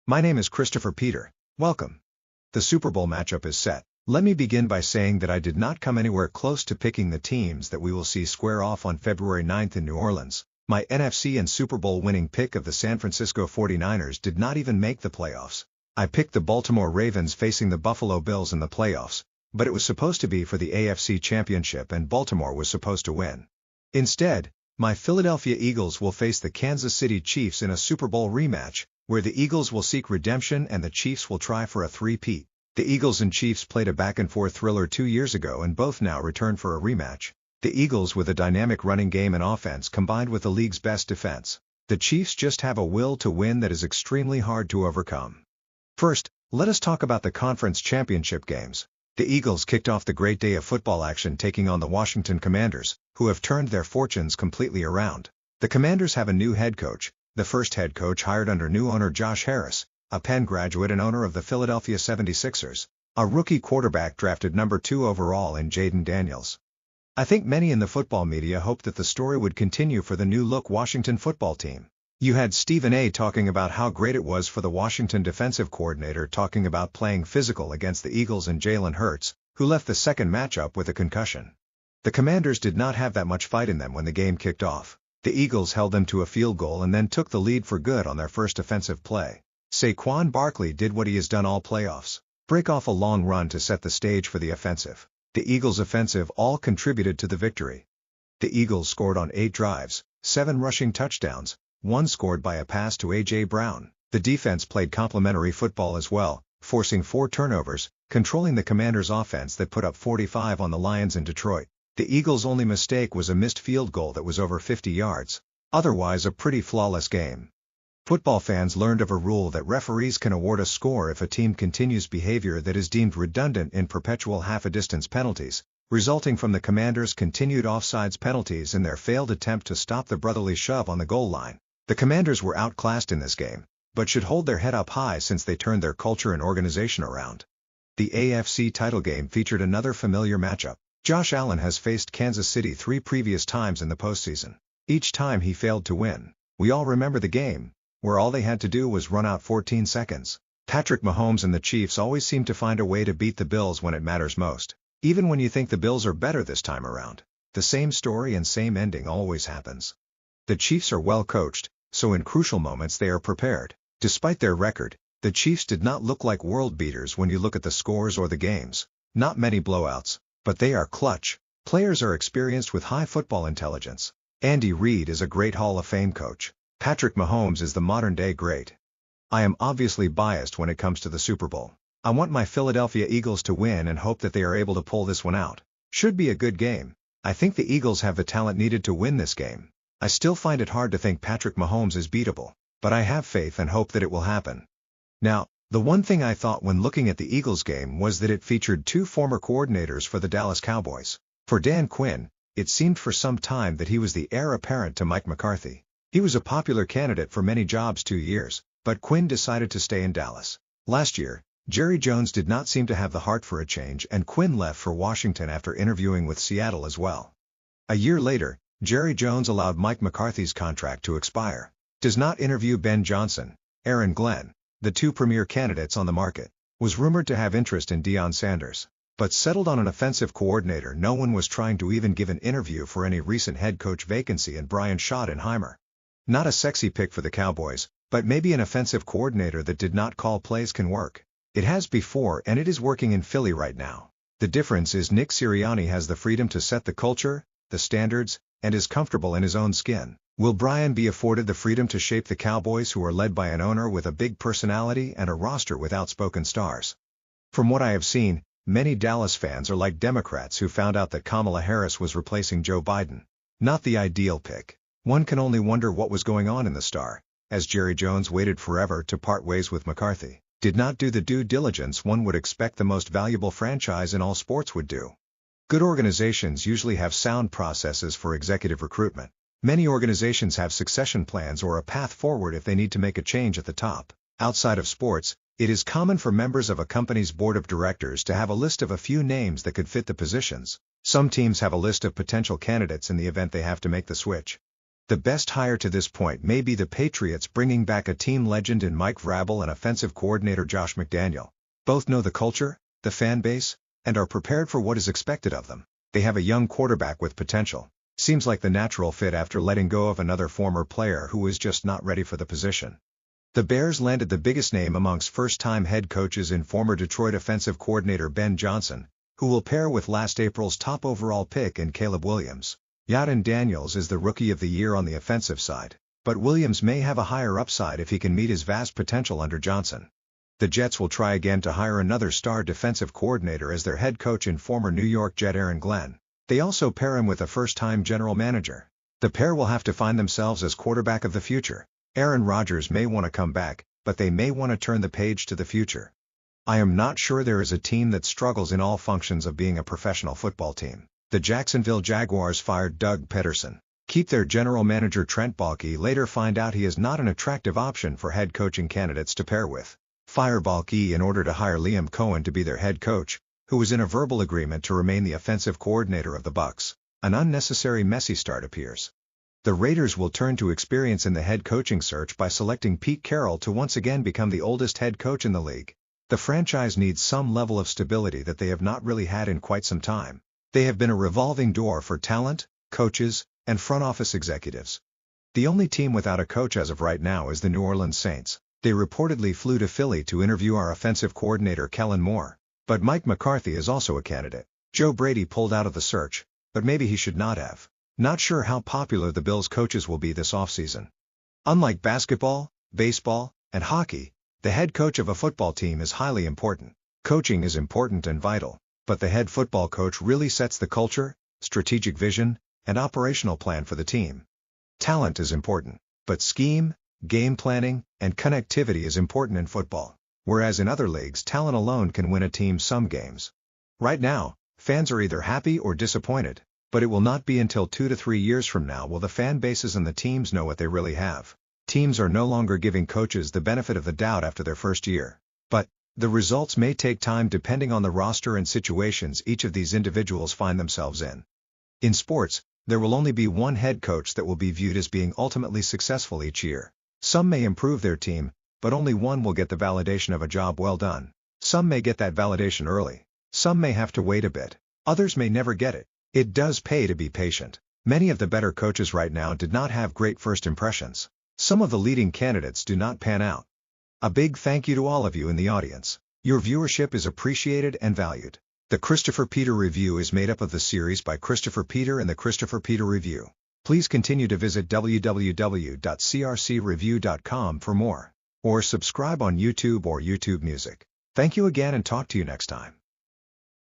My name is Christopher Peter. Welcome. The Super Bowl matchup is set. Let me begin by saying that I did not come anywhere close to picking the teams that we will see square off on February 9th in New Orleans. My NFC and Super Bowl winning pick of the San Francisco 49ers did not even make the playoffs. I picked the Baltimore Ravens facing the Buffalo Bills in the playoffs, but it was supposed to be for the AFC Championship and Baltimore was supposed to win. Instead, my Philadelphia Eagles will face the Kansas City Chiefs in a Super Bowl rematch, where the Eagles will seek redemption and the Chiefs will try for a three-peat. The Eagles and Chiefs played a back-and-forth thriller 2 years ago and both now return for a rematch. The Eagles with a dynamic running game and offense combined with the league's best defense. The Chiefs just have a will to win that is extremely hard to overcome. First, let us talk about the conference championship games. The Eagles kicked off the great day of football action taking on the Washington Commanders, who have turned their fortunes completely around. The Commanders have a new head coach, the first head coach hired under new owner Josh Harris, a Penn graduate and owner of the Philadelphia 76ers, a rookie quarterback drafted number 2 overall in Jayden Daniels. I think many in the football media hoped that the story would continue for the new-look Washington football team. You had Stephen A. talking about how great it was for the Washington defensive coordinator talking about playing physical against the Eagles and Jalen Hurts, who left the second matchup with a concussion. The Commanders did not have that much fight in them when the game kicked off. The Eagles held them to a field goal and then took the lead for good on their first offensive play. Saquon Barkley did what he has done all playoffs, break off a long run to set the stage for the offensive. The Eagles' offensive all contributed to the victory. The Eagles scored on 8 drives, 7 rushing touchdowns, 1 scored by a pass to A.J. Brown. The defense played complementary football as well, forcing 4 turnovers, controlling the Commanders' offense that put up 45 on the Lions in Detroit. The Eagles' only mistake was a missed field goal that was over 50 yards. Otherwise a pretty flawless game. Football fans learned of a rule that referees can award a score if a team continues behavior that is deemed redundant in perpetual half-a-distance penalties, resulting from the Commanders' continued offsides penalties and their failed attempt to stop the brotherly shove on the goal line. The Commanders were outclassed in this game, but should hold their head up high since they turned their culture and organization around. The AFC title game featured another familiar matchup. Josh Allen has faced Kansas City 3 previous times in the postseason. Each time he failed to win. We all remember the game, where all they had to do was run out 14 seconds. Patrick Mahomes and the Chiefs always seem to find a way to beat the Bills when it matters most. Even when you think the Bills are better this time around, the same story and same ending always happens. The Chiefs are well coached, so in crucial moments they are prepared. Despite their record, the Chiefs did not look like world beaters when you look at the scores or the games. Not many blowouts, but they are clutch. Players are experienced with high football intelligence. Andy Reid is a great Hall of Fame coach. Patrick Mahomes is the modern-day great. I am obviously biased when it comes to the Super Bowl. I want my Philadelphia Eagles to win and hope that they are able to pull this one out. Should be a good game. I think the Eagles have the talent needed to win this game. I still find it hard to think Patrick Mahomes is beatable, but I have faith and hope that it will happen. Now, the one thing I thought when looking at the Eagles game was that it featured 2 former coordinators for the Dallas Cowboys. For Dan Quinn, it seemed for some time that he was the heir apparent to Mike McCarthy. He was a popular candidate for many jobs 2 years, but Quinn decided to stay in Dallas. Last year, Jerry Jones did not seem to have the heart for a change and Quinn left for Washington after interviewing with Seattle as well. A year later, Jerry Jones allowed Mike McCarthy's contract to expire. Does not interview Ben Johnson, Aaron Glenn, the 2 premier candidates on the market. Was rumored to have interest in Deion Sanders, but settled on an offensive coordinator. No one was trying to even give an interview for any recent head coach vacancy in Brian Schottenheimer. Not a sexy pick for the Cowboys, but maybe an offensive coordinator that did not call plays can work. It has before and it is working in Philly right now. The difference is Nick Sirianni has the freedom to set the culture, the standards, and is comfortable in his own skin. Will Brian be afforded the freedom to shape the Cowboys who are led by an owner with a big personality and a roster with outspoken stars? From what I have seen, many Dallas fans are like Democrats who found out that Kamala Harris was replacing Joe Biden. Not the ideal pick. One can only wonder what was going on in the star, as Jerry Jones waited forever to part ways with McCarthy. Did not do the due diligence one would expect the most valuable franchise in all sports would do. Good organizations usually have sound processes for executive recruitment. Many organizations have succession plans or a path forward if they need to make a change at the top. Outside of sports, it is common for members of a company's board of directors to have a list of a few names that could fit the positions. Some teams have a list of potential candidates in the event they have to make the switch. The best hire to this point may be the Patriots bringing back a team legend in Mike Vrabel and offensive coordinator Josh McDaniel. Both know the culture, the fan base, and are prepared for what is expected of them. They have a young quarterback with potential. Seems like the natural fit after letting go of another former player who was just not ready for the position. The Bears landed the biggest name amongst first-time head coaches in former Detroit offensive coordinator Ben Johnson, who will pair with last April's top overall pick in Caleb Williams. Jayden Daniels is the Rookie of the Year on the offensive side, but Williams may have a higher upside if he can meet his vast potential under Johnson. The Jets will try again to hire another star defensive coordinator as their head coach in former New York Jet Aaron Glenn. They also pair him with a first-time general manager. The pair will have to find themselves as quarterback of the future. Aaron Rodgers may want to come back, but they may want to turn the page to the future. I am not sure there is a team that struggles in all functions of being a professional football team. The Jacksonville Jaguars fired Doug Peterson. Keep their general manager Trent Baalke, later find out he is not an attractive option for head coaching candidates to pair with. Fire Baalke in order to hire Liam Cohen to be their head coach, who was in a verbal agreement to remain the offensive coordinator of the Bucs. An unnecessary messy start appears. The Raiders will turn to experience in the head coaching search by selecting Pete Carroll to once again become the oldest head coach in the league. The franchise needs some level of stability that they have not really had in quite some time. They have been a revolving door for talent, coaches, and front office executives. The only team without a coach as of right now is the New Orleans Saints. They reportedly flew to Philly to interview our offensive coordinator Kellen Moore. But Mike McCarthy is also a candidate. Joe Brady pulled out of the search, but maybe he should not have. Not sure how popular the Bills' coaches will be this offseason. Unlike basketball, baseball, and hockey, the head coach of a football team is highly important. Coaching is important and vital, but the head football coach really sets the culture, strategic vision, and operational plan for the team. Talent is important, but scheme, game planning, and connectivity is important in football, whereas in other leagues talent alone can win a team some games. Right now, fans are either happy or disappointed, but it will not be until 2 to 3 years from now will the fan bases and the teams know what they really have. Teams are no longer giving coaches the benefit of the doubt after their first year. But the results may take time depending on the roster and situations each of these individuals find themselves in. In sports, there will only be one head coach that will be viewed as being ultimately successful each year. Some may improve their team, but only one will get the validation of a job well done. Some may get that validation early. Some may have to wait a bit. Others may never get it. It does pay to be patient. Many of the better coaches right now did not have great first impressions. Some of the leading candidates do not pan out. A big thank you to all of you in the audience. Your viewership is appreciated and valued. The Christopher Peter Review is made up of the series by Christopher Peter and the Christopher Peter Review. Please continue to visit www.crcreview.com for more, or subscribe on YouTube or YouTube Music. Thank you again and talk to you next time.